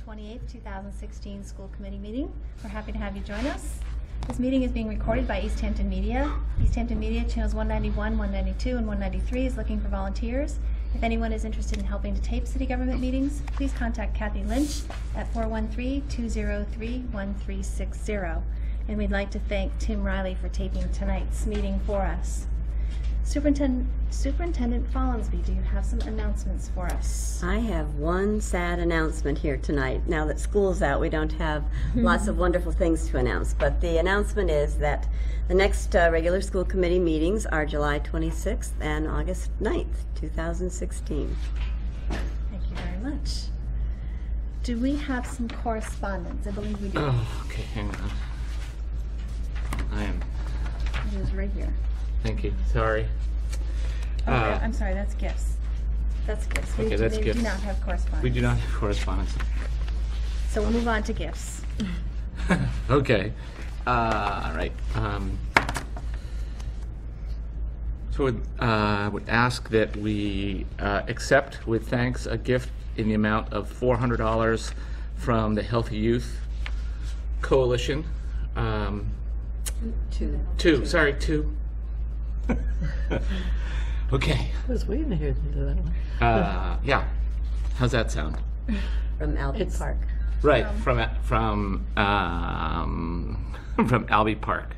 28th, 2016 school committee meeting. We're happy to have you join us. This meeting is being recorded by East Hampton Media. East Hampton Media channels 191, 192, and 193 is looking for volunteers. If anyone is interested in helping to tape city government meetings, please contact Kathy Lynch at 413-203-1360. And we'd like to thank Tim Riley for taping tonight's meeting for us. Superintendent Follansby, do you have some announcements for us? I have one sad announcement here tonight. Now that school's out, we don't have lots of wonderful things to announce, but the announcement is that the next regular school committee meetings are July 26th and August 9th, 2016. Thank you very much. Do we have some correspondence? I believe we do. Oh, okay, hang on. I am. It is right here. Thank you. Sorry. Oh, I'm sorry, that's gifts. That's gifts. Okay, that's we gifts. do not have correspondence. We do not have correspondence. So we'll move on to gifts. Okay. All right. So I would ask that we accept with thanks a gift in the amount of $400 from the Healthy Youth Coalition. Two. Okay. I was waiting to hear them do that one. Yeah. How's that sound? From Albee Park. Right, from Albee Park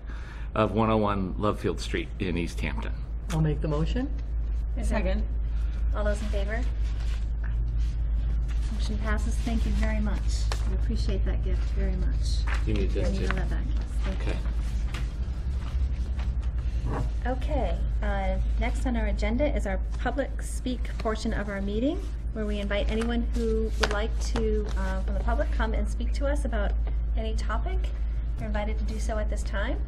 of 101 Lovefield Street in East Hampton. I'll make the motion. Second. All those in favor? Motion passes. Thank you very much. We appreciate that gift very much. You need this And you too. know that back. Yes, thank you. Okay. Okay, next on our agenda is our public speak portion of our meeting, where we invite anyone who would like to, from the public, come and speak to us about any topic. You're invited to do so at this time.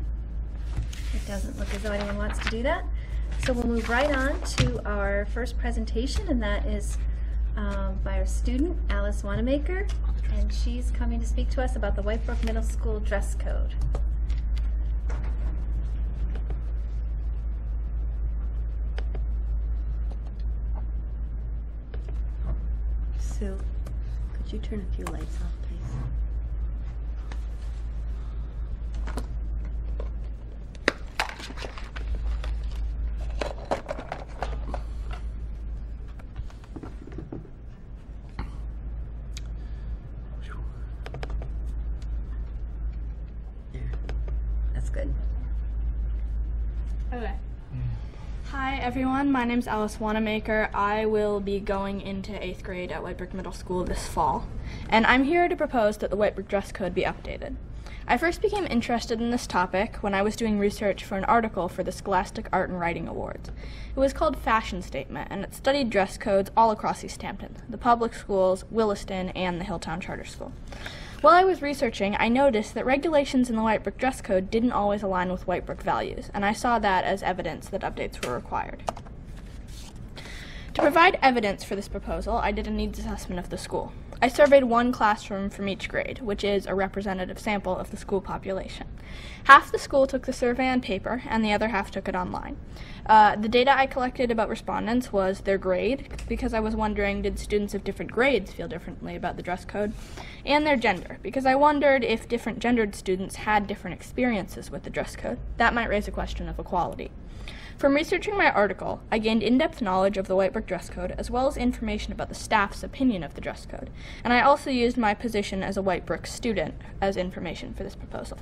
It doesn't look as though anyone wants to do that. So we'll move right on to our first presentation, and that is by our student, Alice Wanamaker, and she's coming to speak to us about the Whitebrook Middle School dress code. Sue, could you turn a few lights off, please? There. That's good. Okay. Hi everyone, my name's Alice Wanamaker. I will be going into 8th grade at Whitebrook Middle School this fall, and I'm here to propose that the Whitebrook dress code be updated. I first became interested in this topic when I was doing research for an article for the Scholastic Art and Writing Awards. It was called Fashion Statement, and it studied dress codes all across East Hampton, the public schools, Williston, and the Hilltown Charter School. While I was researching, I noticed that regulations in the Whitebrook dress code didn't always align with Whitebrook values, and I saw that as evidence that updates were required. To provide evidence for this proposal, I did a needs assessment of the school. I surveyed one classroom from each grade, which is a representative sample of the school population. Half the school took the survey on paper, and the other half took it online. The data I collected about respondents was their grade, because I was wondering, did students of different grades feel differently about the dress code? And their gender, because I wondered if different gendered students had different experiences with the dress code. That might raise a question of equality. From researching my article, I gained in-depth knowledge of the Whitebrook dress code, as well as information about the staff's opinion of the dress code. And I also used my position as a Whitebrook student as information for this proposal.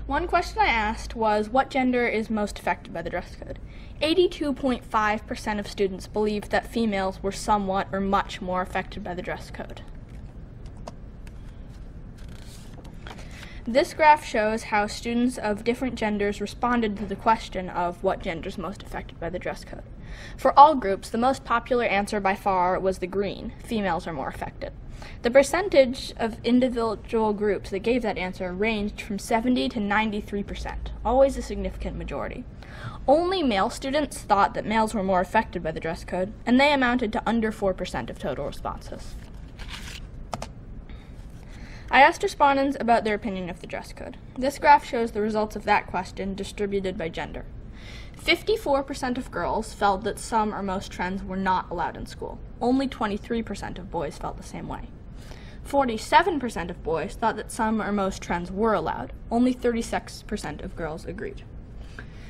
One question I asked was, what gender is most affected by the dress code? 82.5% of students believed that females were somewhat or much more affected by the dress code. This graph shows how students of different genders responded to the question of what gender is most affected by the dress code. For all groups, the most popular answer by far was the green, females are more affected. The percentage of individual groups that gave that answer ranged from 70 to 93%, always a significant majority. Only male students thought that males were more affected by the dress code, and they amounted to under 4% of total responses. I asked respondents about their opinion of the dress code. This graph shows the results of that question distributed by gender. 54% of girls felt that some or most trends were not allowed in school. Only 23% of boys felt the same way. 47% of boys thought that some or most trends were allowed. Only 36% of girls agreed.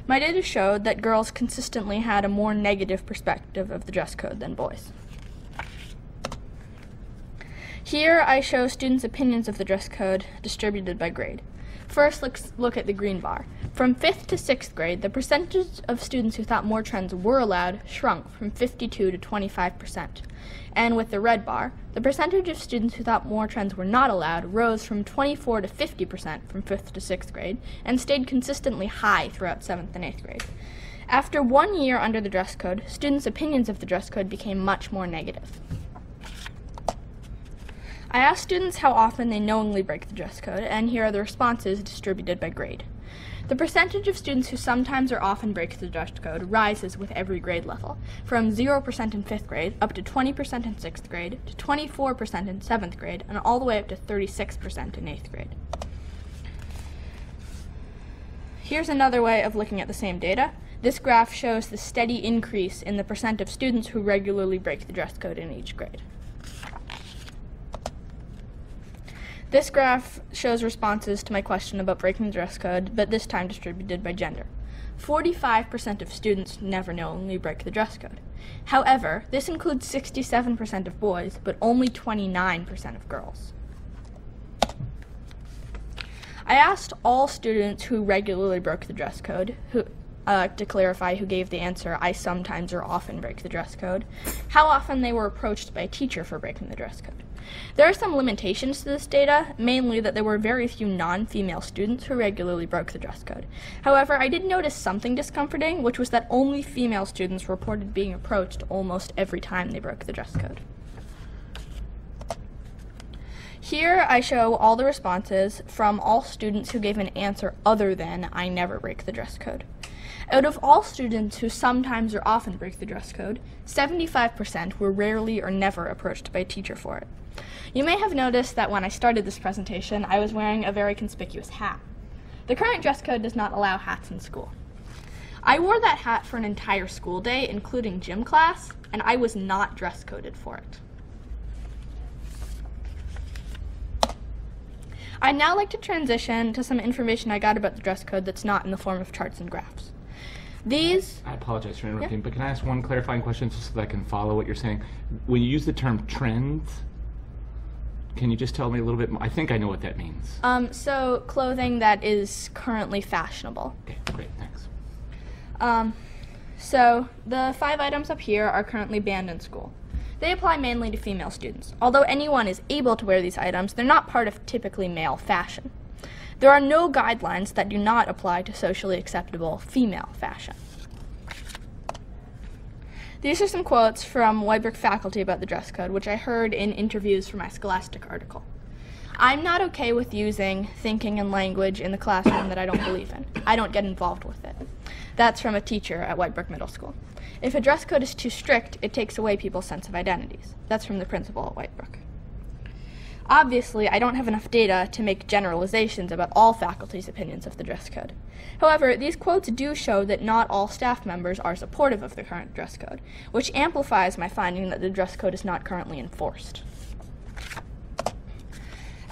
My data showed that girls consistently had a more negative perspective of the dress code than boys. Here I show students' opinions of the dress code distributed by grade. First, let's look at the green bar. From 5th to 6th grade, the percentage of students who thought more trends were allowed shrunk from 52 to 25%. And with the red bar, the percentage of students who thought more trends were not allowed rose from 24 to 50% from 5th to 6th grade and stayed consistently high throughout 7th and 8th grade. After 1 year under the dress code, students' opinions of the dress code became much more negative. I asked students how often they knowingly break the dress code, and here are the responses distributed by grade. The percentage of students who sometimes or often break the dress code rises with every grade level, from 0% in 5th grade up to 20% in 6th grade, to 24% in 7th grade, and all the way up to 36% in 8th grade. Here's another way of looking at the same data. This graph shows the steady increase in the percent of students who regularly break the dress code in each grade. This graph shows responses to my question about breaking the dress code, but this time distributed by gender. 45% of students never knowingly break the dress code. However, this includes 67% of boys, but only 29% of girls. I asked all students who regularly broke the dress code, to clarify who gave the answer, I sometimes or often break the dress code, how often they were approached by a teacher for breaking the dress code. There are some limitations to this data, mainly that there were very few non-female students who regularly broke the dress code. However, I did notice something discomforting, which was that only female students reported being approached almost every time they broke the dress code. Here I show all the responses from all students who gave an answer other than I never break the dress code. Out of all students who sometimes or often break the dress code, 75% were rarely or never approached by a teacher for it. You may have noticed that when I started this presentation, I was wearing a very conspicuous hat. The current dress code does not allow hats in school. I wore that hat for an entire school day, including gym class, and I was not dress coded for it. I'd now like to transition to some information I got about the dress code that's not in the form of charts and graphs. I apologize for interrupting, but can I ask one clarifying question just so that I can follow what you're saying? When you use the term trends, can you just tell me a little bit more? I think I know what that means. So clothing that is currently fashionable. Okay, great, thanks. So the 5 items up here are currently banned in school. They apply mainly to female students. Although anyone is able to wear these items, they're not part of typically male fashion. There are no guidelines that do not apply to socially acceptable female fashion. These are some quotes from Whitebrook faculty about the dress code, which I heard in interviews for my Scholastic article. I'm not okay with using thinking and language in the classroom that I don't believe in. I don't get involved with it. That's from a teacher at Whitebrook Middle School. If a dress code is too strict, it takes away people's sense of identities. That's from the principal at Whitebrook. Obviously, I don't have enough data to make generalizations about all faculty's opinions of the dress code. However, these quotes do show that not all staff members are supportive of the current dress code, which amplifies my finding that the dress code is not currently enforced.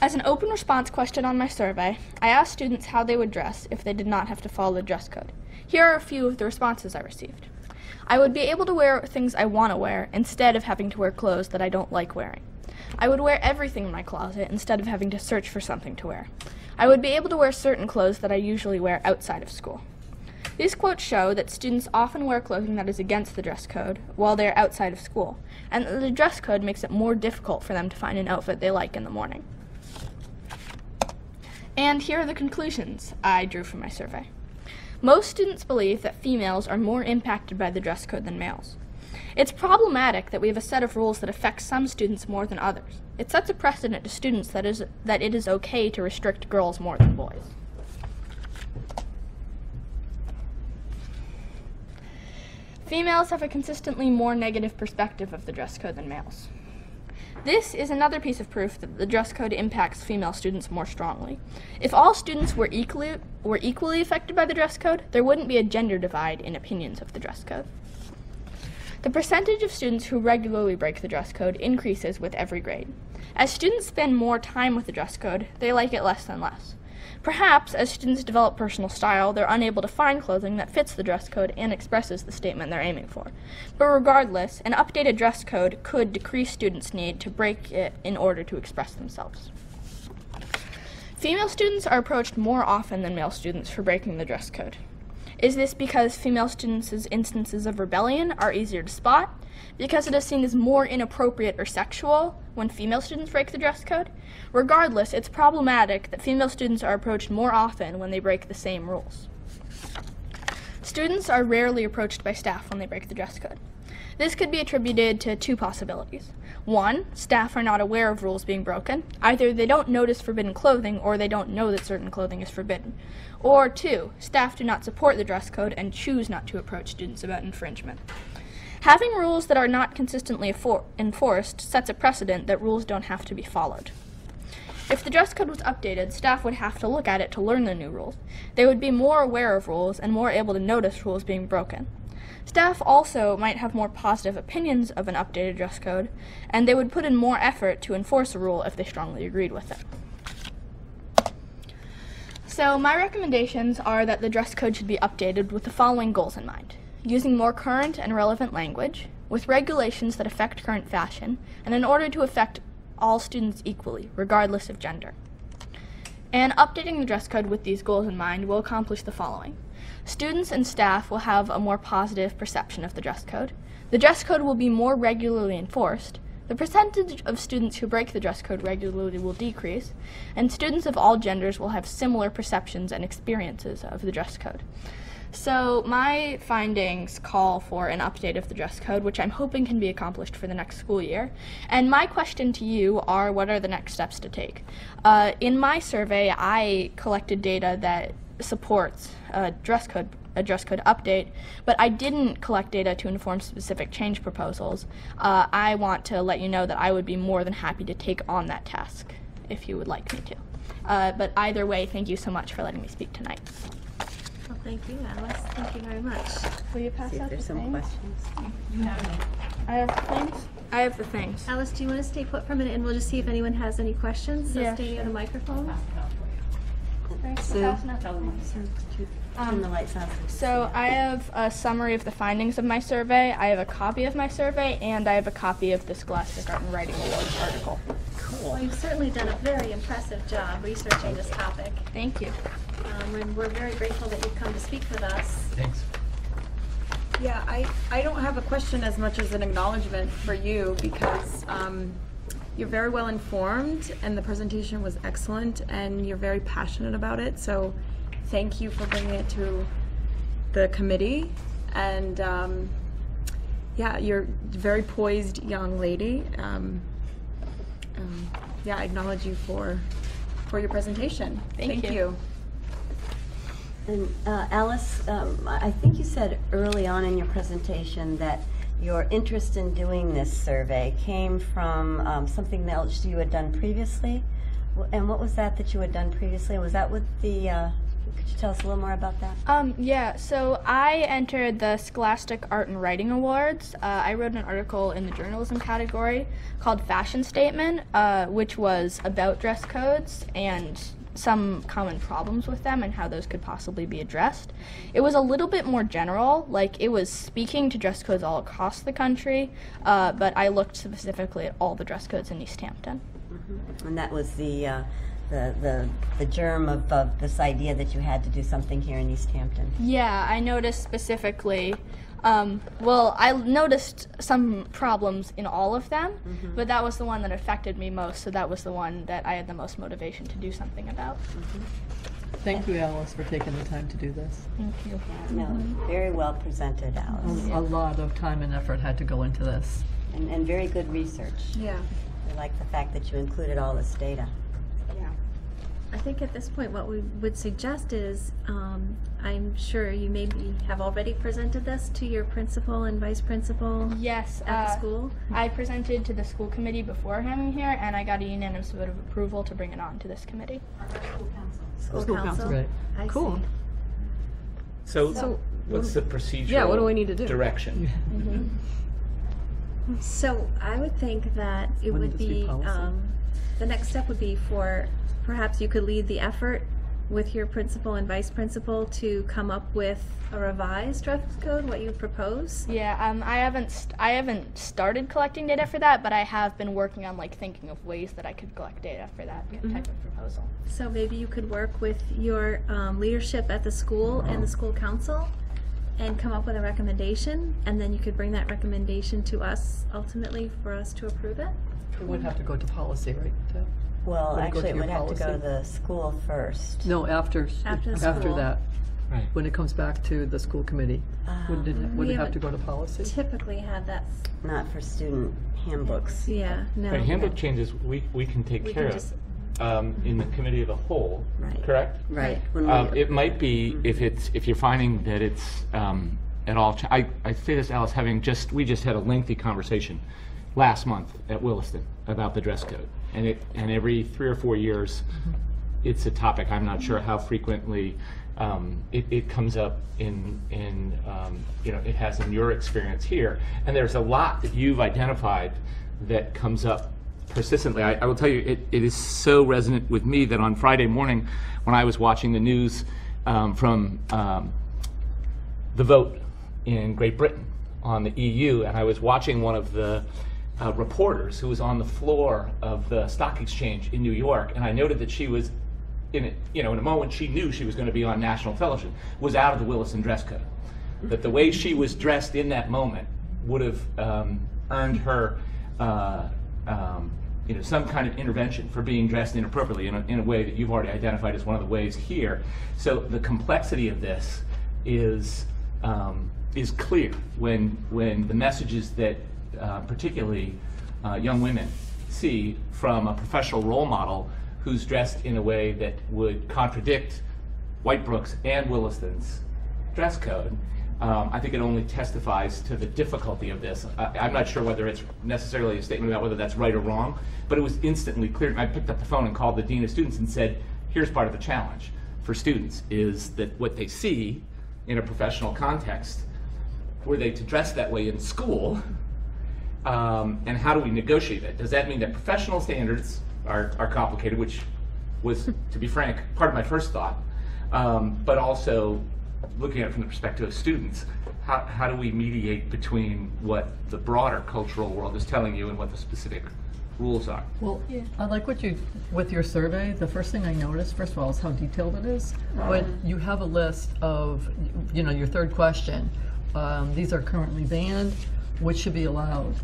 As an open response question on my survey, I asked students how they would dress if they did not have to follow the dress code. Here are a few of the responses I received. I would be able to wear things I want to wear instead of having to wear clothes that I don't like wearing. I would wear everything in my closet instead of having to search for something to wear. I would be able to wear certain clothes that I usually wear outside of school. These quotes show that students often wear clothing that is against the dress code while they're outside of school, and that the dress code makes it more difficult for them to find an outfit they like in the morning. And here are the conclusions I drew from my survey. Most students believe that females are more impacted by the dress code than males. It's problematic that we have a set of rules that affect some students more than others. It sets a precedent to students that it is okay to restrict girls more than boys. Females have a consistently more negative perspective of the dress code than males. This is another piece of proof that the dress code impacts female students more strongly. If all students were equally affected by the dress code, there wouldn't be a gender divide in opinions of the dress code. The percentage of students who regularly break the dress code increases with every grade. As students spend more time with the dress code, they like it less and less. Perhaps, as students develop personal style, they're unable to find clothing that fits the dress code and expresses the statement they're aiming for. But regardless, an updated dress code could decrease students' need to break it in order to express themselves. Female students are approached more often than male students for breaking the dress code. Is this because female students' instances of rebellion are easier to spot? Because it is seen as more inappropriate or sexual when female students break the dress code? Regardless, it's problematic that female students are approached more often when they break the same rules. Students are rarely approached by staff when they break the dress code. This could be attributed to two possibilities. One, staff are not aware of rules being broken. Either they don't notice forbidden clothing or they don't know that certain clothing is forbidden. Or two, staff do not support the dress code and choose not to approach students about infringement. Having rules that are not consistently enforced sets a precedent that rules don't have to be followed. If the dress code was updated, staff would have to look at it to learn the new rules. They would be more aware of rules and more able to notice rules being broken. Staff also might have more positive opinions of an updated dress code, and they would put in more effort to enforce a rule if they strongly agreed with it. So my recommendations are that the dress code should be updated with the following goals in mind: using more current and relevant language, with regulations that affect current fashion, and in order to affect all students equally, regardless of gender. And updating the dress code with these goals in mind will accomplish the following. Students and staff will have a more positive perception of the dress code. The dress code will be more regularly enforced. The percentage of students who break the dress code regularly will decrease, and students of all genders will have similar perceptions and experiences of the dress code. So my findings call for an update of the dress code, which I'm hoping can be accomplished for the next school year. And my question to you are, what are the next steps to take? In my survey, I collected data that supports a dress code update, but I didn't collect data to inform specific change proposals. I want to let you know that I would be more than happy to take on that task if you would like me to. But either way, thank you so much for letting me speak tonight. Well, thank you, Alice. Thank you very much. Will you pass See if out the there's some things? questions. I have the things. I have the things. Alice, do you want to stay put for a minute and we'll just see if anyone has any questions? So Yeah, stay near the microphone. Sue? Um, Turn the lights off. So I have a summary of the findings of my survey, I have a copy of my survey, and I have a copy of the Scholastic Art and Writing Awards article. Well, you've certainly done a very impressive job researching this topic. Thank you. And we're very grateful that you've come to speak with us. Thanks. Yeah, I don't have a question as much as an acknowledgement for you because you're very well informed and the presentation was excellent and you're very passionate about it. So thank you for bringing it to the committee. And yeah, you're a very poised young lady. Yeah, I acknowledge you for your presentation. Thank you. And Alice, I think you said early on in your presentation that your interest in doing this survey came from something else you had done previously. And what was that you had done previously? Was that with the, could you tell us a little more about that? Yeah, so I entered the Scholastic Art and Writing Awards. I wrote an article in the journalism category called Fashion Statement, which was about dress codes and some common problems with them and how those could possibly be addressed. It was a little bit more general, like it was speaking to dress codes all across the country, but I looked specifically at all the dress codes in East Hampton. Mm-hmm. And that was the germ of this idea that you had to do something here in East Hampton. Yeah, I noticed specifically, well, I noticed some problems in all of them, but that was the one that affected me most, so that was the one that I had the most motivation to do something about. Thank you, Alice, for taking the time to do this. Thank you. No, very well presented, Alice. A lot of time and effort had to go into this. And very good research. Yeah. I like the fact that you included all this data. Yeah. I think at this point, what we would suggest is, I'm sure you maybe have already presented this to your principal and vice principal Yes, at the school. I presented to the school committee before coming here, and I got a unanimous vote of approval to bring it on to this committee. School School council, council. right. I Cool. see. So what's the procedural Yeah, what do we need to do? direction? So I would think that it Wouldn't would this be be, policy? the next step would be for, perhaps you could lead the effort with your principal and vice principal to come up with a revised dress code, what you propose. Yeah, I haven't started collecting data for that, but I have been working on like thinking of ways that I could collect data for that type of proposal. So maybe you could work with your leadership at the school and the school council and come up with a recommendation, and then you could bring that recommendation to us ultimately for us to approve it. It would have to go to policy, right? Deb? Well, Would it go actually, to it your would have to go to policy? the school first. No, after After the school. that, Right. when it comes back to the school committee, would it We have haven't to go to policy? Typically had that, Not for student handbooks. yeah, no. But handbook changes, we can take We care can of just- in the committee of the whole, Right. correct? Right. When we- It might be if you're finding that it's at all. I say this, Alice, we just had a lengthy conversation last month at Williston about the dress code, and every 3 or 4 years, it's a topic. I'm not sure how frequently it comes up in it has in your experience here, and there's a lot that you've identified that comes up persistently. I will tell you, it is so resonant with me that on Friday morning, when I was watching the news from the vote in Great Britain on the EU, and I was watching one of the reporters who was on the floor of the stock exchange in New York, and I noted that she was in a moment she knew she was going to be on national television, was out of the Williston dress code. That the way she was dressed in that moment would have earned her some kind of intervention for being dressed inappropriately in a way that you've already identified as one of the ways here. So the complexity of this is clear when the messages that particularly young women see from a professional role model who's dressed in a way that would contradict Whitebrook's and Williston's dress code. I think it only testifies to the difficulty of this. I'm not sure whether it's necessarily a statement about whether that's right or wrong, but it was instantly clear. I picked up the phone and called the dean of students and said, here's part of the challenge for students, is that what they see in a professional context, were they to dress that way in school, and how do we negotiate that? Does that mean that professional standards are complicated, which was, to be frank, part of my first thought, but also looking at it from the perspective of students, how do we mediate between what the broader cultural world is telling you and what the specific rules are? Well, I like with your survey, the first thing I noticed, first of all, is how detailed it is. But you have a list of, your third question. These are currently banned, which should be allowed.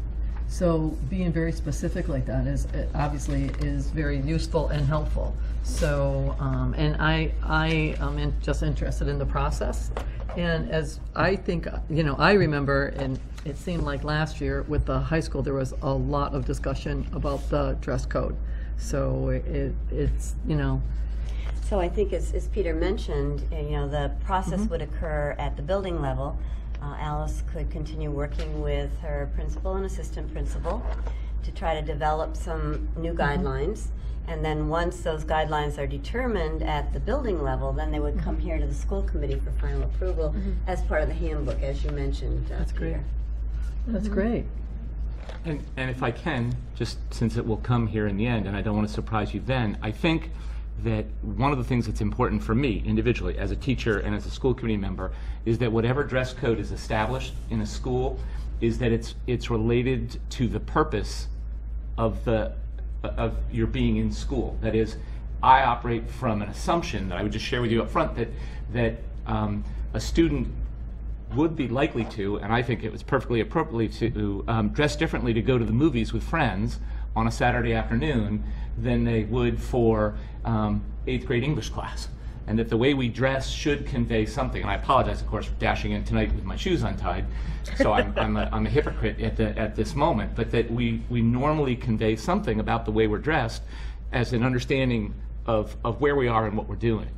So being very specific like that obviously is very useful and helpful. So, and I am just interested in the process. And as I think, I remember, and it seemed like last year with the high school, there was a lot of discussion about the dress code. So it's. So I think as Peter mentioned, the process would occur at the building level. Alice could continue working with her principal and assistant principal to try to develop some new guidelines. And then once those guidelines are determined at the building level, then they would come here to the school committee for final approval as part of the handbook, as you mentioned. That's great. Peter. That's great. And if I can, just since it will come here in the end, and I don't want to surprise you then, I think that one of the things that's important for me individually as a teacher and as a school committee member is that whatever dress code is established in a school is that it's related to the purpose of your being in school. That is, I operate from an assumption that I would just share with you up front that a student would be likely to, and I think it was perfectly appropriately to dress differently to go to the movies with friends on a Saturday afternoon than they would for 8th grade English class. And that the way we dress should convey something. And I apologize, of course, for dashing in tonight with my shoes untied. So I'm a hypocrite at this moment. But that we normally convey something about the way we're dressed as an understanding of where we are and what we're doing,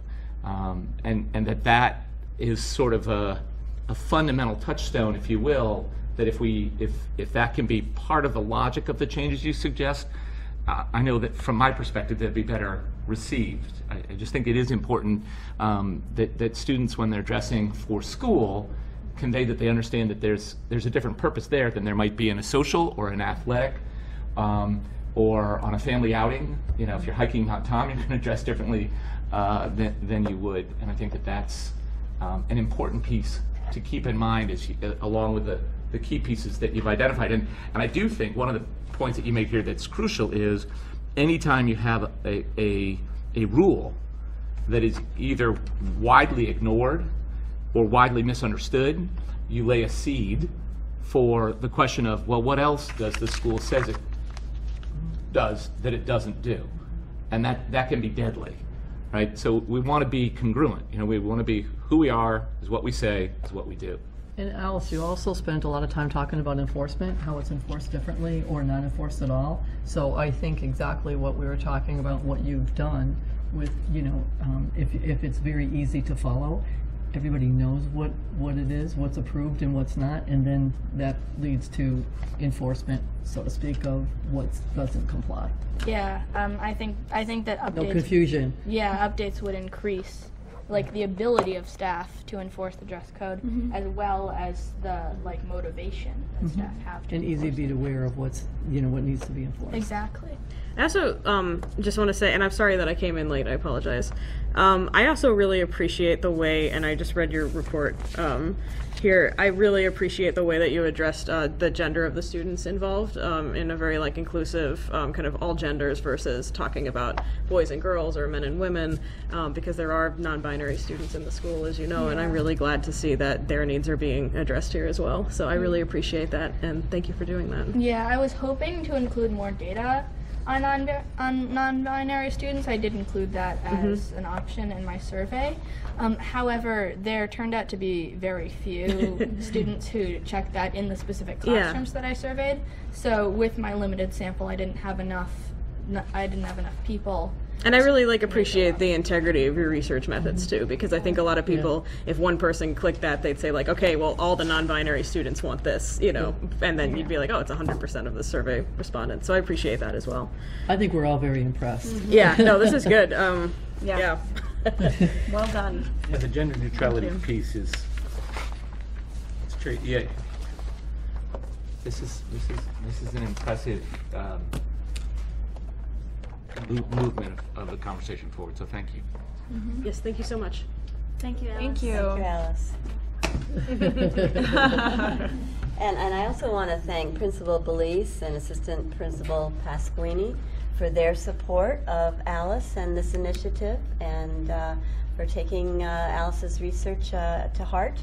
and that is sort of a fundamental touchstone, if you will, that if that can be part of the logic of the changes you suggest, I know that from my perspective they'd be better received. I just think it is important that students, when they're dressing for school, convey that they understand that there's a different purpose there than there might be in a social or an athletic or on a family outing. You know, if you're hiking Mount Tom, you're going to dress differently than you would, and I think that that's an important piece to keep in mind as along with the key pieces that you've identified. And I do think one of the points that you make here that's crucial is anytime you have a rule that is either widely ignored or widely misunderstood, you lay a seed for the question of, well, what else does the school says it does that it doesn't do? And that can be deadly, right? So we want to be congruent. You know, we want to be who we are is what we say is what we do. And Alice, you also spent a lot of time talking about enforcement, how it's enforced differently or not enforced at all. So I think exactly what we were talking about, what you've done with, you know, if it's very easy to follow, everybody knows what it is, what's approved and what's not, and then that leads to enforcement, so to speak, of what doesn't comply. Yeah, I think that updates. No confusion. Yeah, updates would increase like the ability of staff to enforce the dress code, as well as the like motivation that staff have to And easy to be aware of what's, you know, what needs to be enforced. Exactly. I also just want to say, and I'm sorry that I came in late, I apologize. I also really appreciate the way, and I just read your report here, I really appreciate the way that you addressed the gender of the students involved in a very like inclusive kind of all genders versus talking about boys and girls or men and women, because there are non-binary students in the school, as you know, and I'm really glad to see that their needs are being addressed here as well. So I really appreciate that, and thank you for doing that. Yeah, I was hoping to include more data on non-binary students. I did include that as an option in my survey. However, there turned out to be very few students who checked that in the specific classrooms that I surveyed. So with my limited sample, I didn't have enough people. And I really like appreciate the integrity of your research methods too, because I think a lot of people, if one person clicked that, they'd say like, okay, well, all the non-binary students want this, you know, and then you'd be like, oh, it's 100% of the survey respondents. So I appreciate that as well. I think we're all very impressed. Yeah, no, this is good. Yeah. Well done. Yeah, the gender neutrality piece is, it's true. Yeah, this is an impressive movement of the conversation forward. So thank you. Yes, thank you so much. Thank you, Alice. Thank you. Thank you, Alice. And I also want to thank Principal Belize and Assistant Principal Pasquini for their support of Alice and this initiative, and for taking Alice's research to heart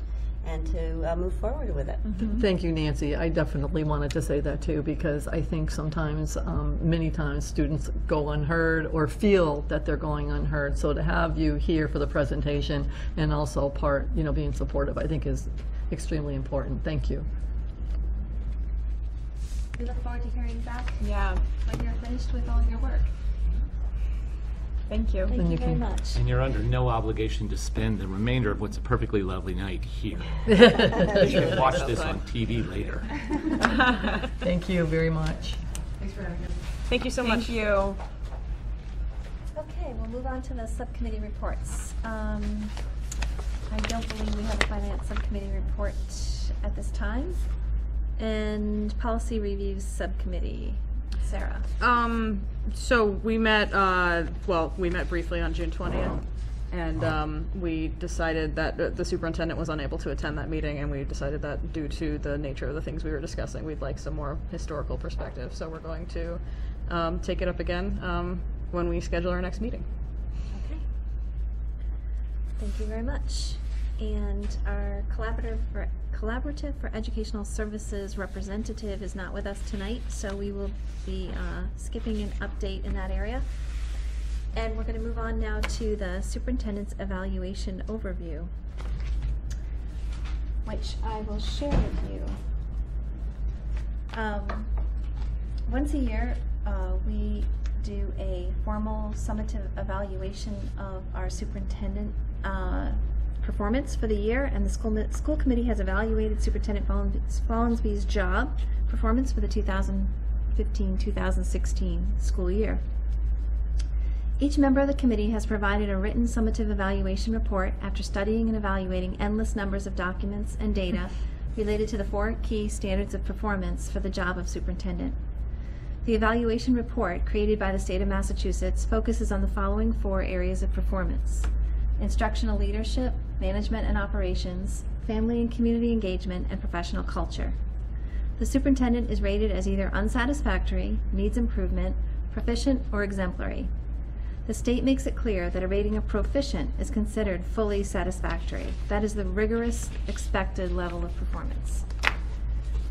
and to move forward with it. Thank you, Nancy. I definitely wanted to say that too, because I think sometimes, many times, students go unheard or feel that they're going unheard. So to have you here for the presentation and also being supportive, I think is extremely important. Thank you. We look forward to hearing back Yeah. when you're finished with all your work. Thank you. Thank Then you you very can- much. And you're under no obligation to spend the remainder of what's a perfectly lovely night here. You can watch this on TV later. Thank you very much. Thank you so much. Thank you. Okay, we'll move on to the subcommittee reports. I don't believe we have a finance subcommittee report at this time. And policy reviews subcommittee, Sarah. So we met, we met briefly on June 20th, and we decided that the superintendent was unable to attend that meeting, and we decided that due to the nature of the things we were discussing, we'd like some more historical perspective. So we're going to take it up again when we schedule our next meeting. Okay. Thank you very much. And our Collaborative for Educational Services representative is not with us tonight, so we will be skipping an update in that area. And we're going to move on now to the superintendent's evaluation overview, which I will share with you. Once a year, we do a formal summative evaluation of our superintendent performance for the year, and the school committee has evaluated Superintendent Follansby's job performance for the 2015-2016 school year. Each member of the committee has provided a written summative evaluation report after studying and evaluating endless numbers of documents and data related to the 4 key standards of performance for the job of superintendent. The evaluation report, created by the state of Massachusetts, focuses on the following 4 areas of performance: instructional leadership, management and operations, family and community engagement, and professional culture. The superintendent is rated as either unsatisfactory, needs improvement, proficient, or exemplary. The state makes it clear that a rating of proficient is considered fully satisfactory. That is the rigorous expected level of performance.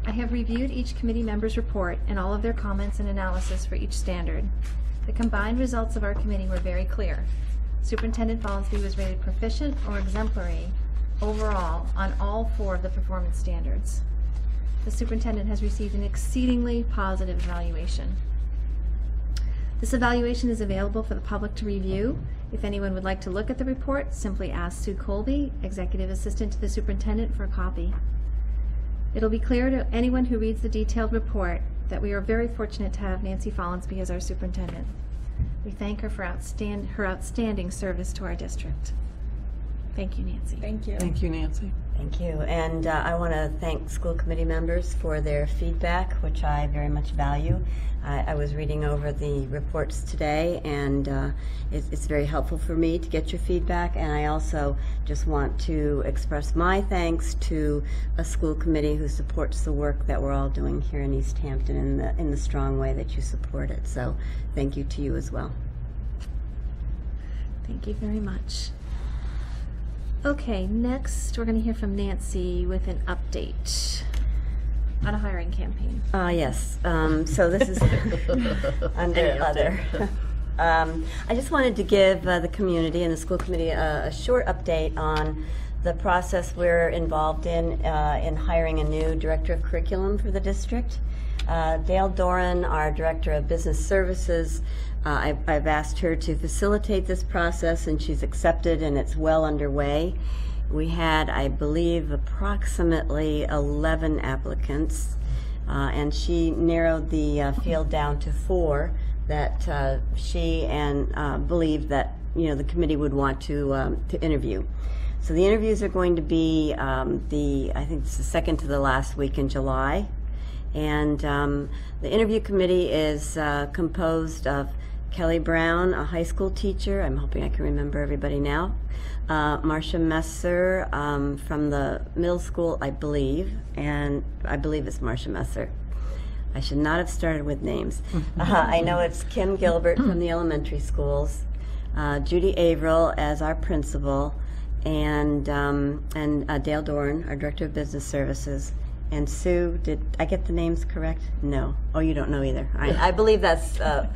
I have reviewed each committee member's report and all of their comments and analysis for each standard. The combined results of our committee were very clear. Superintendent Follansby was rated proficient or exemplary overall on all 4 of the performance standards. The superintendent has received an exceedingly positive evaluation. This evaluation is available for the public to review. If anyone would like to look at the report, simply ask Sue Colby, Executive Assistant to the Superintendent, for a copy. It'll be clear to anyone who reads the detailed report that we are very fortunate to have Nancy Follansby as our superintendent. We thank her for her outstanding service to our district. Thank you, Nancy. Thank you. Thank you, Nancy. Thank you. And I want to thank school committee members for their feedback, which I very much value. I was reading over the reports today, and it's very helpful for me to get your feedback. And I also just want to express my thanks to a school committee who supports the work that we're all doing here in East Hampton in the strong way that you support it. So thank you to you as well. Thank you very much. Okay, next we're going to hear from Nancy with an update on a hiring campaign. Yes. So this is under other. I just wanted to give the community and the school committee a short update on the process we're involved in hiring a new director of curriculum for the district. Dale Doran, our director of business services, I've asked her to facilitate this process, and she's accepted, and it's well underway. We had, I believe, approximately 11 applicants, and she narrowed the field down to 4 that she and believed that the committee would want to interview. So the interviews are going to be I think it's the second to the last week in July. And the interview committee is composed of Kelly Brown, a high school teacher. I'm hoping I can remember everybody now. Marcia Messer from the middle school, I believe, and I believe it's Marcia Messer. I should not have started with names. I know it's Kim Gilbert from the elementary schools, Judy Averill as our principal, and Dale Doran, our director of business services. And Sue, did I get the names correct? No. Oh, you don't know either. I believe that's, Dale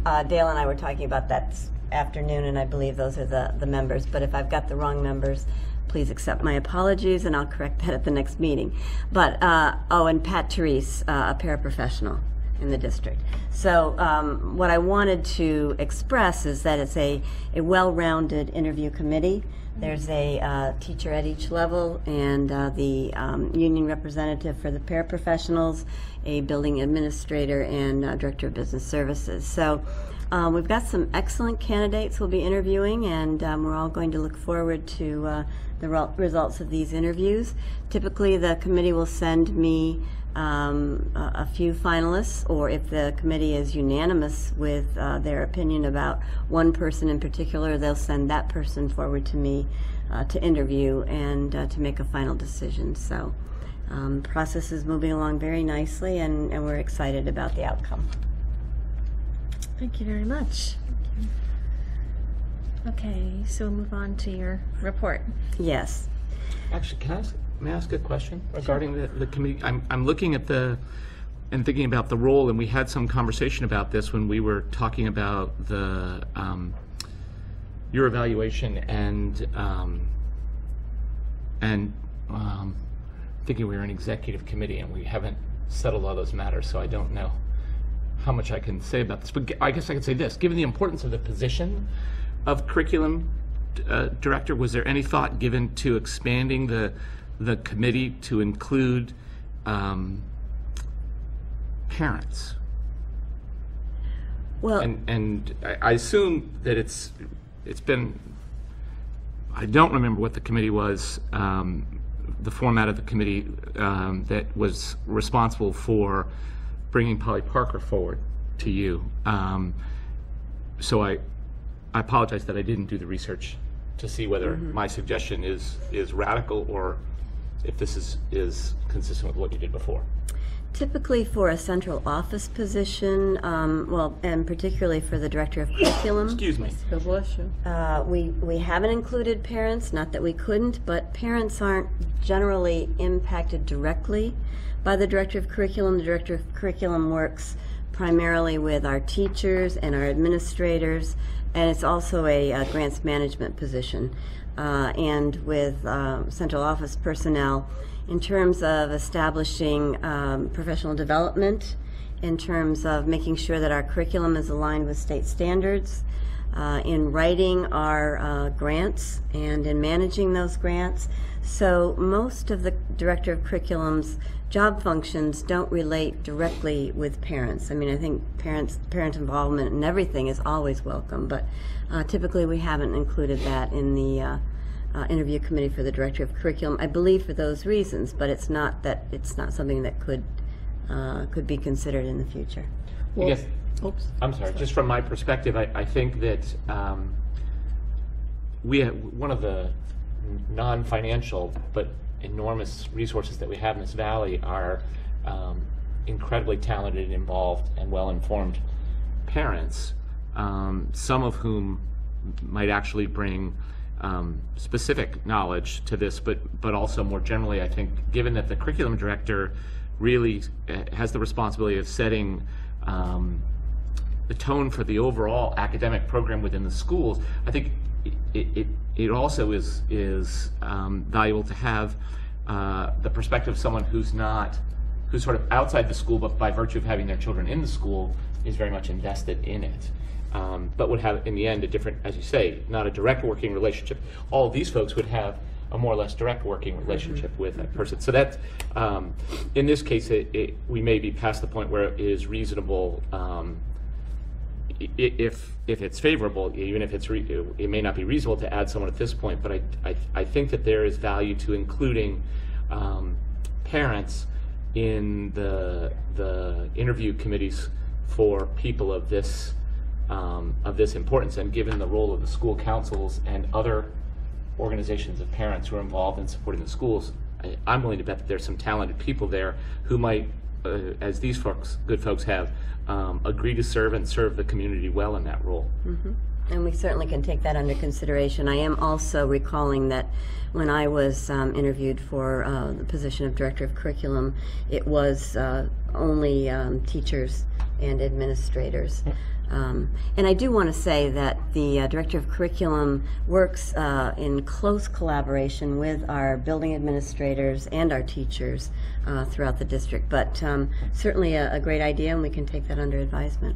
and I were talking about that afternoon, and I believe those are the members. But if I've got the wrong members, please accept my apologies, and I'll correct that at the next meeting. But, and Pat Therese, a paraprofessional in the district. So what I wanted to express is that it's a well-rounded interview committee. There's a teacher at each level, and the union representative for the paraprofessionals, a building administrator, and director of business services. So we've got some excellent candidates we'll be interviewing, and we're all going to look forward to the results of these interviews. Typically, the committee will send me a few finalists, or if the committee is unanimous with their opinion about one person in particular, they'll send that person forward to me to interview and to make a final decision. So the process is moving along very nicely, and we're excited about the outcome. Thank you very much. Okay, so we'll move on to your report. Yes. Actually, may I ask a question regarding the committee? I'm looking at and thinking about the role, and we had some conversation about this when we were talking about the your evaluation and thinking we were an executive committee, and we haven't settled all those matters, so I don't know. how much I can say about this, but I guess I could say this. Given the importance of the position of curriculum director, was there any thought given to expanding the committee to include parents? Well, And I assume that it's been, I don't remember what the committee was, the format of the committee that was responsible for bringing Polly Parker forward to you. So I apologize that I didn't do the research to see whether my suggestion is radical or if this is consistent with what you did before. typically for a central office position, well, and particularly for the director of curriculum, Excuse me. God bless you. we haven't included parents, not that we couldn't, but parents aren't generally impacted directly by the director of curriculum. The director of curriculum works primarily with our teachers and our administrators, and it's also a grants management position, and with central office personnel in terms of establishing professional development, in terms of making sure that our curriculum is aligned with state standards, in writing our grants and in managing those grants. So most of the director of curriculum's job functions don't relate directly with parents. I mean, I think parent involvement in everything is always welcome, but typically we haven't included that in the interview committee for the director of curriculum. I believe for those reasons, but it's not something that could be considered in the future. I guess, Oops. I'm sorry, just from my perspective, I think that we have one of the non-financial but enormous resources that we have in this valley are incredibly talented, involved, and well-informed parents, some of whom might actually bring specific knowledge to this, but also more generally, I think, given that the curriculum director really has the responsibility of setting the tone for the overall academic program within the schools, I think it also is valuable to have the perspective of someone who's sort of outside the school, but by virtue of having their children in the school, is very much invested in it. But would have, in the end, a different, as you say, not a direct working relationship. All of these folks would have a more or less direct working relationship with that person. So that's, in this case, we may be past the point where it is reasonable, if it's favorable, even if it may not be reasonable to add someone at this point, but I think that there is value to including parents in the interview committees for people of this importance, and given the role of the school councils and other organizations of parents who are involved in supporting the schools, I'm willing to bet that there's some talented people there who might, as these good folks have, agree to serve and serve the community well in that role. Mm-hmm. And we certainly can take that under consideration. I am also recalling that when I was interviewed for the position of director of curriculum, it was only teachers and administrators. And I do want to say that the director of curriculum works in close collaboration with our building administrators and our teachers throughout the district. But certainly a great idea, and we can take that under advisement.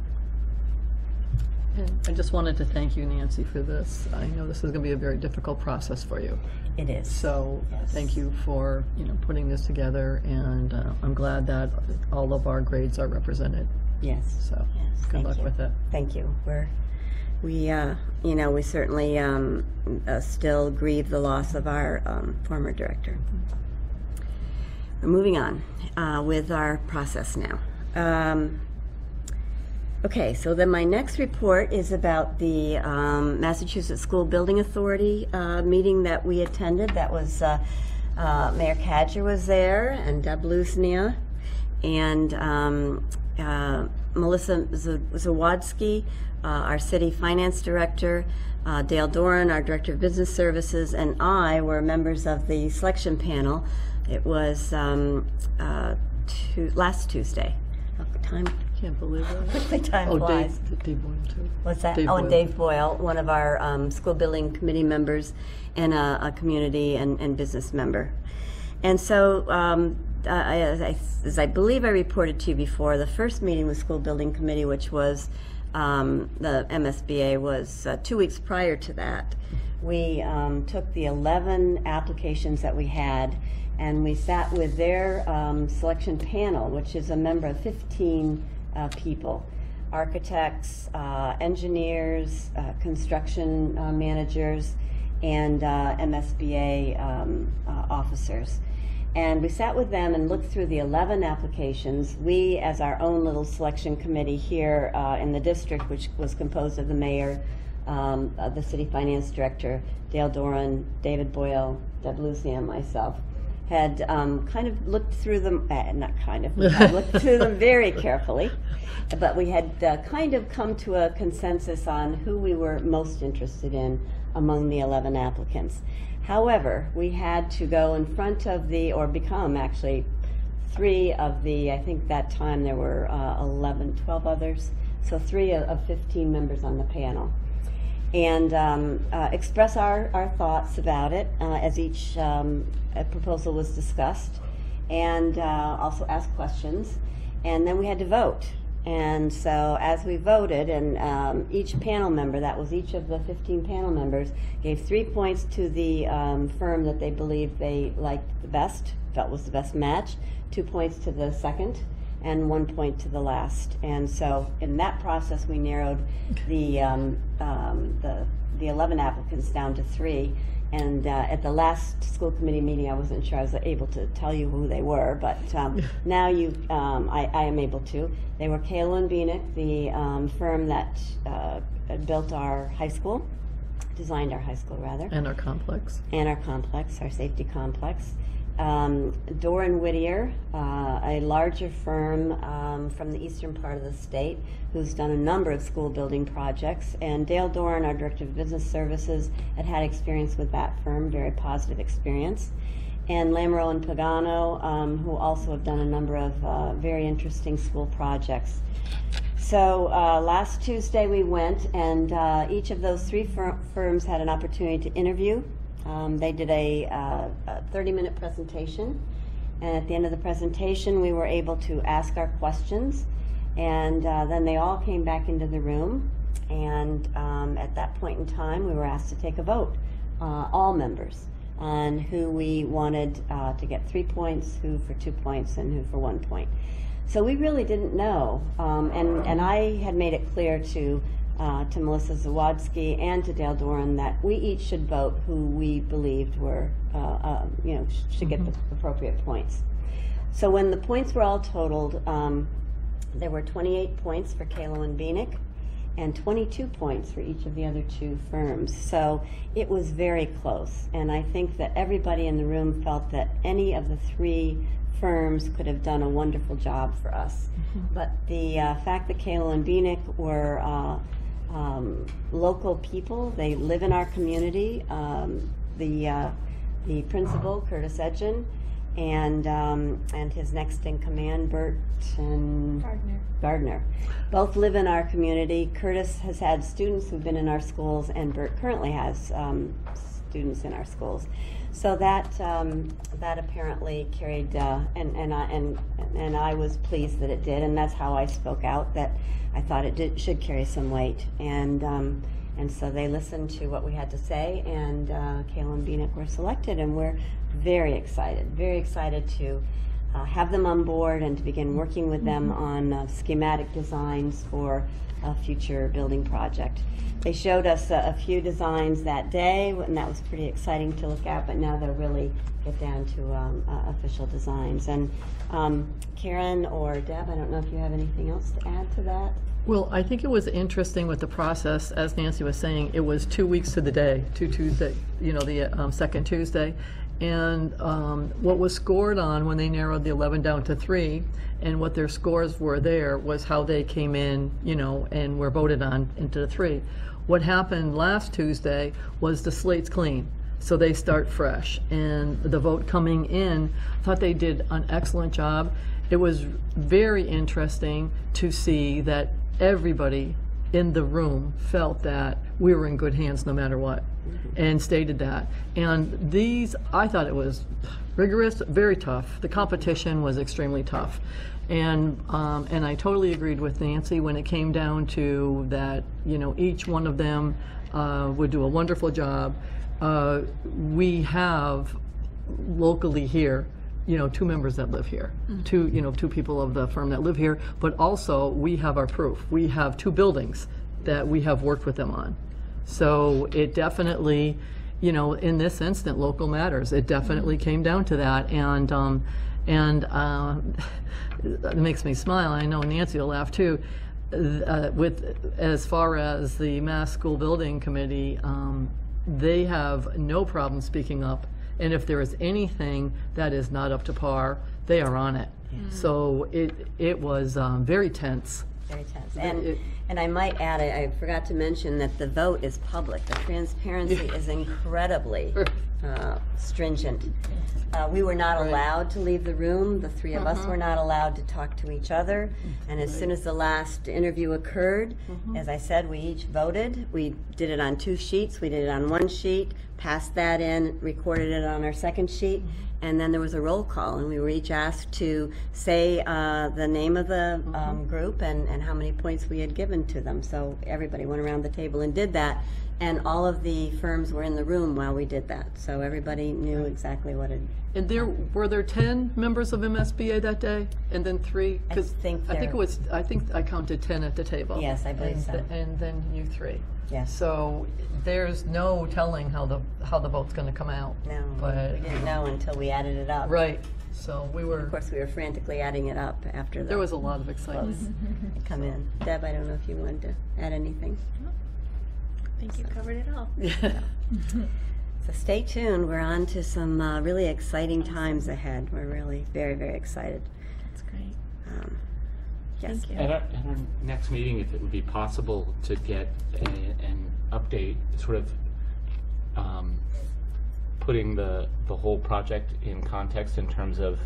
I just wanted to thank you, Nancy, for this. I know this is going to be a very difficult process for you. It is. So Yes. thank you for putting this together, and I'm glad that all of our grades are represented. Yes. So Yes, good thank luck you. with it. Thank you. We certainly still grieve the loss of our former director. We're moving on with our process now. Okay, so then my next report is about the Massachusetts School Building Authority meeting that we attended. That was Mayor Kadger was there, and Deb Luznia, and Melissa Zawadski, our city finance director, Dale Doran, our director of business services, and I were members of the selection panel. It was last Tuesday. Can't believe it. Quickly time flies. Dave Boyle, too. What's that? Dave and Boyle. Dave Boyle, one of our school building committee members and a community and business member. And so as I believe I reported to you before, the first meeting with School Building Committee, which was the MSBA, was 2 weeks prior to that. We took the 11 applications that we had, and we sat with their selection panel, which is a member of 15 people. Architects, engineers, construction managers, and MSBA officers. And we sat with them and looked through the 11 applications. We, as our own little selection committee here in the district, which was composed of the mayor, the city finance director, Dale Doran, David Boyle, Deb Lucy, and myself, had kind of looked through them, we had looked through them very carefully, but we had kind of come to a consensus on who we were most interested in among the 11 applicants. However, we had to go in front of or become actually 3 of the, I think that time there were 12 others, so 3 of 15 members on the panel. And express our thoughts about it as each proposal was discussed, and also ask questions. And then we had to vote. And so as we voted, and each panel member, that was each of the 15 panel members, gave 3 points to the firm that they believed they liked the best, felt was the best match, 2 points to the second, and 1 point to the last. And so in that process, we narrowed the 11 applicants down to 3. And at the last school committee meeting, I wasn't sure I was able to tell you who they were, but now I am able to. They were Kalo and Bieniek, the firm that built our high school, designed our high school rather. And our complex. And our complex, our safety complex. Doran Whittier, a larger firm from the eastern part of the state, who's done a number of school building projects, and Dale Doran, our Director of Business Services, had experience with that firm, very positive experience, and Lamoureux and Pagano, who also have done a number of very interesting school projects. So last Tuesday we went, and each of those 3 firms had an opportunity to interview. They did a 30-minute presentation, and at the end of the presentation we were able to ask our questions, and then they all came back into the room, and at that point in time we were asked to take a vote, all members, on who we wanted to get 3 points, who for 2 points, and who for 1 point. So we really didn't know, and I had made it clear to Melissa Zawadzki and to Dale Doran that we each should vote who we believed were, should get the appropriate points. So when the points were all totaled, there were 28 points for Kalo and Bieniek, and 22 points for each of the other 2 firms. So it was very close, and I think that everybody in the room felt that any of the 3 firms could have done a wonderful job for us. But the fact that Kalo and Bieniek were local people, they live in our community. The principal, Curtis Edgen, and his next in command, Bert and Gardner, both live in our community. Curtis has had students who've been in our schools, and Bert currently has students in our schools. So that apparently carried, and I was pleased that it did, and that's how I spoke out, that I thought it should carry some weight, and so they listened to what we had to say, and Kalo and Bieniek were selected, and we're very excited to have them on board and to begin working with them on schematic designs for a future building project. They showed us a few designs that day, and that was pretty exciting to look at, but now they'll really get down to official designs. And Karen or Deb, I don't know if you have anything else to add to that? Well, I think it was interesting with the process, as Nancy was saying, it was 2 weeks to the day, to Tuesday, the second Tuesday. And what was scored on when they narrowed the 11 down to 3, and what their scores were there was how they came in, and were voted on into the 3. What happened last Tuesday was the slate's clean, so they start fresh. And the vote coming in, I thought they did an excellent job. It was very interesting to see that everybody in the room felt that we were in good hands no matter what. and stated that. And these, I thought it was rigorous, very tough. The competition was extremely tough. And I totally agreed with Nancy when it came down to that, you know, each one of them would do a wonderful job. We have locally here, you know, 2 members that live here, two people of the firm that live here, but also we have our proof. We have 2 buildings that we have worked with them on. So it definitely, you know, in this instant, local matters. It definitely came down to that, and it makes me smile. I know Nancy will laugh too. With as far as the Mass School Building Committee, they have no problem speaking up, and if there is anything that is not up to par, they are on it. So it was very tense. Very tense. And I might add, I forgot to mention that the vote is public. The transparency is incredibly stringent. We were not allowed to leave the room. The 3 of us were not allowed to talk to each other. And as soon as the last interview occurred, as I said, we each voted. We did it on 2 sheets. We did it on 1 sheet, passed that in, recorded it on our 2nd sheet, and then there was a roll call, and we were each asked to say the name of the group and how many points we had given to them. So everybody went around the table and did that, and all of the firms were in the room while we did that. So everybody knew exactly what it. And were there 10 members of MSBA that day, and then 3? 'Cause I think I counted 10 at the table. Yes, I believe so. And then you 3. Yes. So there's no telling how the vote's going to come out. No, but we didn't know until we added it up. right. So we were. Of course, we were frantically adding it up after There was a lot of excitement. votes come in. Deb, I don't know if you wanted to add anything. I think you covered it all. So stay tuned. We're on to some really exciting times ahead. We're really very, very excited. That's great. Yes. Thank you. At our next meeting, if it would be possible to get an update, sort of putting the whole project in context in terms of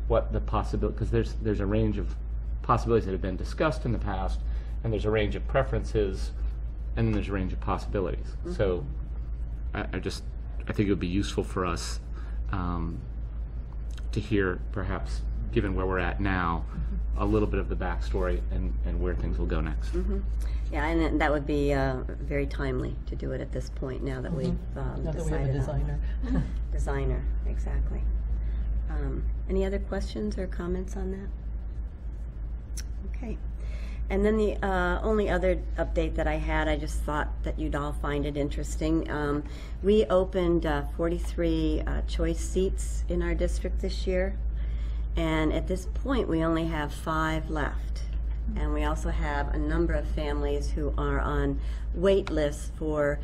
what the possibility, because there's a range of possibilities that have been discussed in the past, and there's a range of preferences, and then there's a range of possibilities. So I think it would be useful for us to hear, perhaps, given where we're at now, a little bit of the backstory and where things will go next. Yeah, and that would be very timely to do it at this point now that we've Now that we have a decided designer. on designer, exactly. Any other questions or comments on that? Okay. And then the only other update that I had, I just thought that you'd all find it interesting. We opened 43 choice seats in our district this year. And at this point, we only have 5 left. And we also have a number of families who are on wait lists for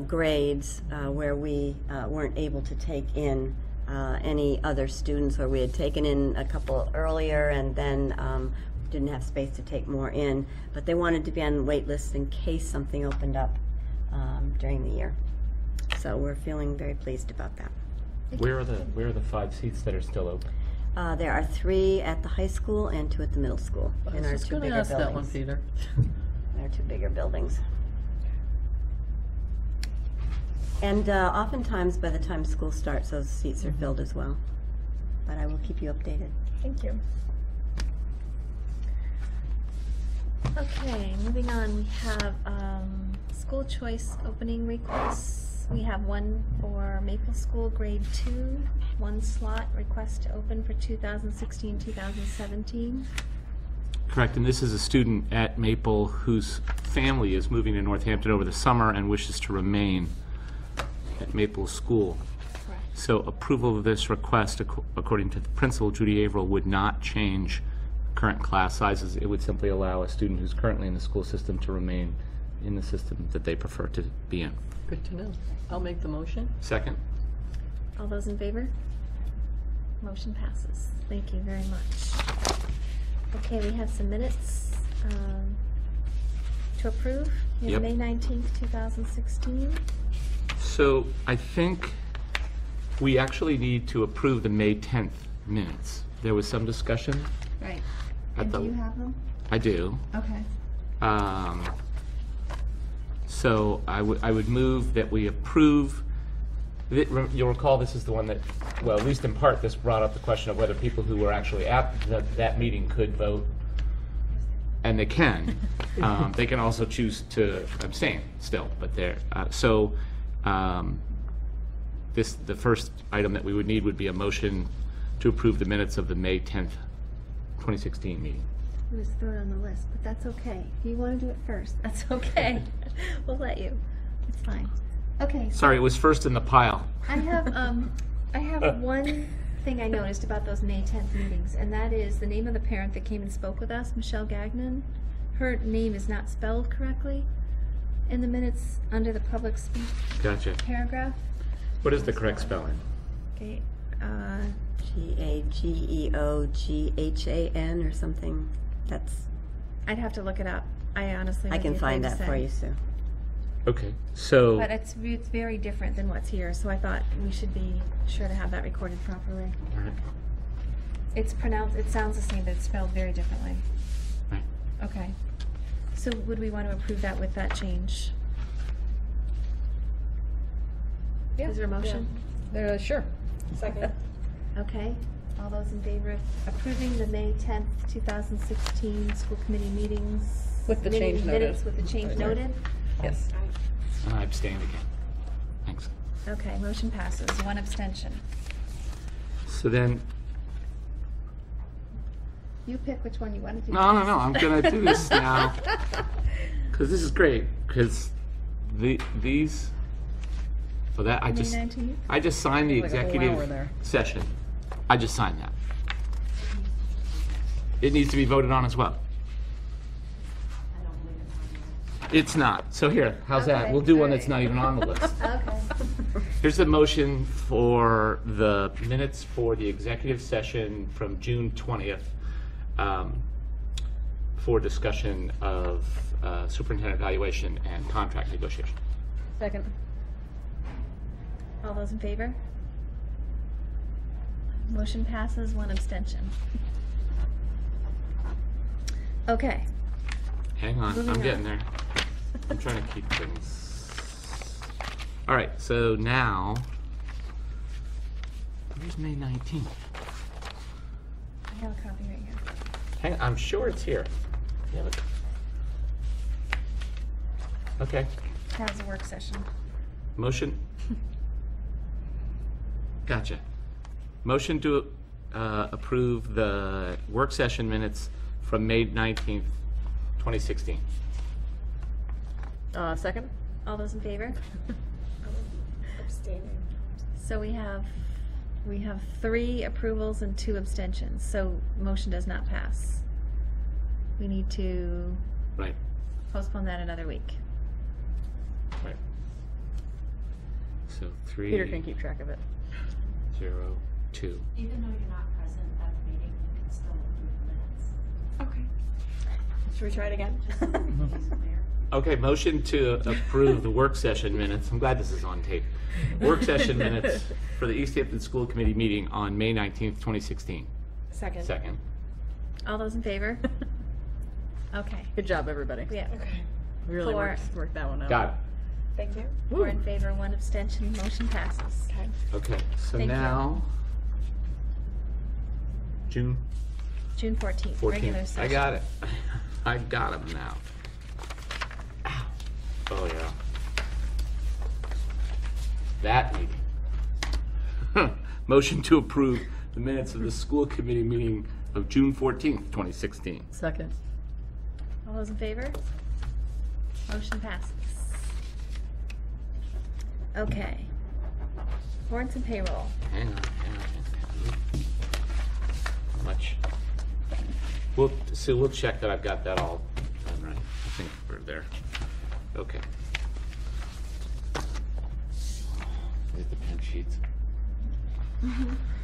grades where we weren't able to take in any other students, or we had taken in a couple earlier and then didn't have space to take more in. But they wanted to be on wait lists in case something opened up during the year. So we're feeling very pleased about that. Where are the 5 seats that are still open? There are 3 at the high school and 2 at the middle school in our 2 bigger buildings. That one, Peter. Our 2 bigger buildings. And oftentimes, by the time school starts, those seats are filled as well. But I will keep you updated. Thank you. Okay, moving on, we have school choice opening requests. We have one for Maple School Grade 2, 1 slot request to open for 2016-2017. Correct, and this is a student at Maple whose family is moving to Northampton over the summer and wishes to remain at Maple School. Correct. So approval of this request, according to the principal, Judy Averill, would not change current class sizes. It would simply allow a student who's currently in the school system to remain in the system that they prefer to be in. Good to know. I'll make the motion. Second? All those in favor? Motion passes. Thank you very much. Okay, we have some minutes to approve. We have Yep. May 19th, 2016. So I think we actually need to approve the May 10th minutes. There was some discussion. Right. At And the- do you have them? I do. Okay. So I would move that we approve, you'll recall this is the one that, well, at least in part, this brought up the question of whether people who were actually at that meeting could vote, and they can. They can also choose to abstain still, but they're, the first item that we would need would be a motion to approve the minutes of the May 10th, 2016 meeting. It was third on the list, but that's okay. If you want to do it first, that's okay. We'll let you. It's fine. Okay. So Sorry, it was first in the pile. I have one thing I noticed about those May 10th meetings, and that is the name of the parent that came and spoke with us, Michelle Gagnon. Her name is not spelled correctly in the minutes under the public speak Gotcha. paragraph. What is the correct spelling? Okay. Gageoghan or something. That's, I'd have to look it up. I honestly I would can be find afraid to that for say. you, Sue. Okay, so, But it's very different than what's here, so I thought we should be sure to have that recorded properly. all right, It's pronounced, it sounds the same, but it's spelled very differently. right. Okay. So would we want to approve that with that change? Yeah. Is there a motion? Sure. Second. Okay. All those in favor of approving the May 10th, 2016 school committee meetings? With the change Minutes noted. with the change noted? Yes. And I abstained again. Thanks. Okay, motion passes. One abstention. So then, You pick which one you want to do. no, I'm gonna do this now, because this is great, because these, so that, May 19th? I just signed the Like a whole hour executive there. session. I just signed that. It needs to be voted on as well. It's not. So here, how's that? Okay, We'll do one all that's right. not even on the list. Okay. Here's the motion for the minutes for the executive session from June 20th for discussion of superintendent evaluation and contract negotiation. Second. All those in favor? Motion passes, one abstention. Okay. Hang on, Moving I'm on. getting there. I'm trying to keep things. All right, so now, where's May 19th? I have a copy right here. Hang on, I'm sure it's here. Yeah, look. Okay, That was a work session. motion. Gotcha. Motion to approve the work session minutes from May 19th, 2016. Second. All those in favor? Abstaining. So we have 3 approvals and 2 abstentions, so motion does not pass. We need to Right, postpone that another week. right. So 3, Peter can keep track of it. 0, 2. Even though you're not present at the meeting, you can still approve the minutes. Okay. Should we try it again? Just so everybody's clear. Okay, motion to approve the work session minutes. I'm glad this is on tape. Work session minutes for the East Hampton School Committee meeting on May 19th, 2016. Second. Second. All those in favor? Okay. Good job, everybody. Yeah. Okay. We really Four. worked that one out. Got it. Thank you. 4 in favor, 1 abstention, motion passes. Okay. Okay, so Thank you. now, June June 14th, regular 14th. session. I got it. I got them now. Ow. Oh, yeah. That meeting. Motion to approve the minutes of the school committee meeting of June 14th, 2016. Second. All those in favor? Motion passes. Okay. Warrants and payroll. Hang on. How much? We'll check that I've got that all done right. I think we're there. Okay. There's the pen sheets.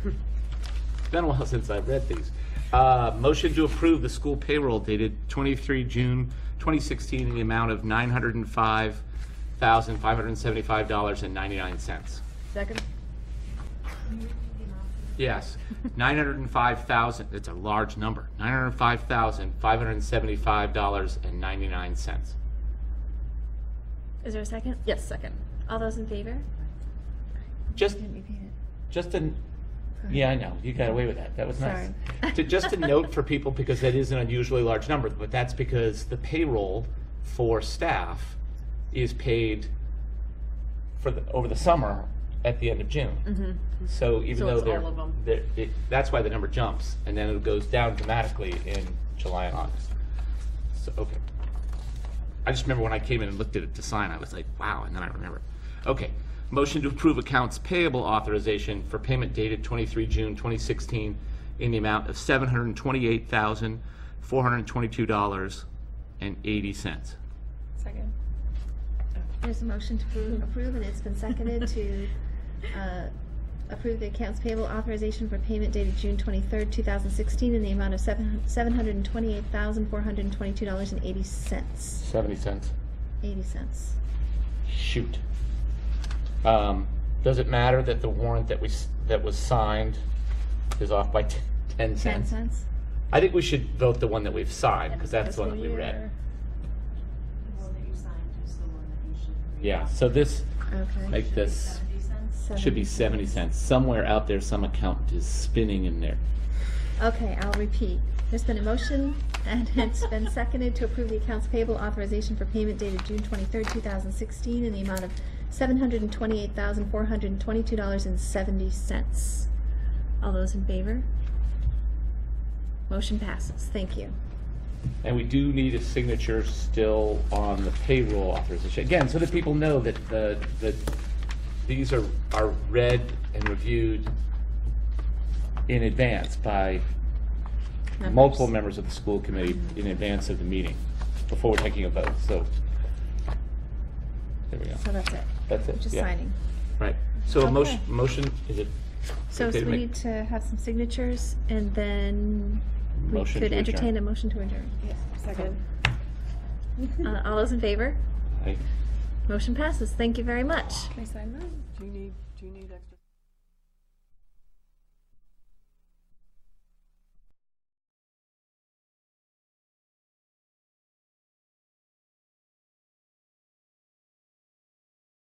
It's been a while since I've read these. Motion to approve the school payroll dated 23 June 2016 in the amount of $905,575.99. Second. Yes, 905,000, it's a large number, $905,575.99. Is there a second? Yes, second. All those in favor? Just, Didn't repeat it. just an, yeah, I know, you got away with that, that was nice. Sorry. Just a note for people, because that is an unusually large number, but that's because the payroll for staff is paid for over the summer at the end of June. So even So though it's all of them. that's why the number jumps, and then it goes down dramatically in July and August. So, okay. I just remember when I came in and looked at it to sign, I was like, wow, and then I remember. Okay, motion to approve accounts payable authorization for payment dated 23 June 2016 in the amount of $728,422.80. Second. There's a motion to approve, and it's been seconded to approve the accounts payable authorization for payment dated June 23rd, 2016 in the amount of $728,422.80. 70 cents. 80 cents. Shoot. Does it matter that the warrant that was signed is off by 10 cents? 10 cents? I think we should vote the one that we've signed, because that's the one that we read. The one that you signed is the one that you should read. Yeah, so this, Okay. like this, 70 cents? should be 70 cents. Somewhere out there, some account is spinning in there. Okay, I'll repeat. There's been a motion, and it's been seconded to approve the accounts payable authorization for payment dated June 23rd, 2016 in the amount of $728,422.70. All those in favor? Motion passes. Thank you. And we do need a signature still on the payroll authorization. Again, so that people know that that these are read and reviewed in advance by multiple members of the school committee in advance of the meeting, before we're taking a vote. So, there we go. So that's it. That's it, Just yeah. signing. Right. So a Okay. motion, is it? So okay to we make- need to have some signatures, and then we Motion could to adjourn. entertain a motion to adjourn. Second. All those in favor? Aye. Motion passes. Thank you very much. Can I sign that? Do you need extra?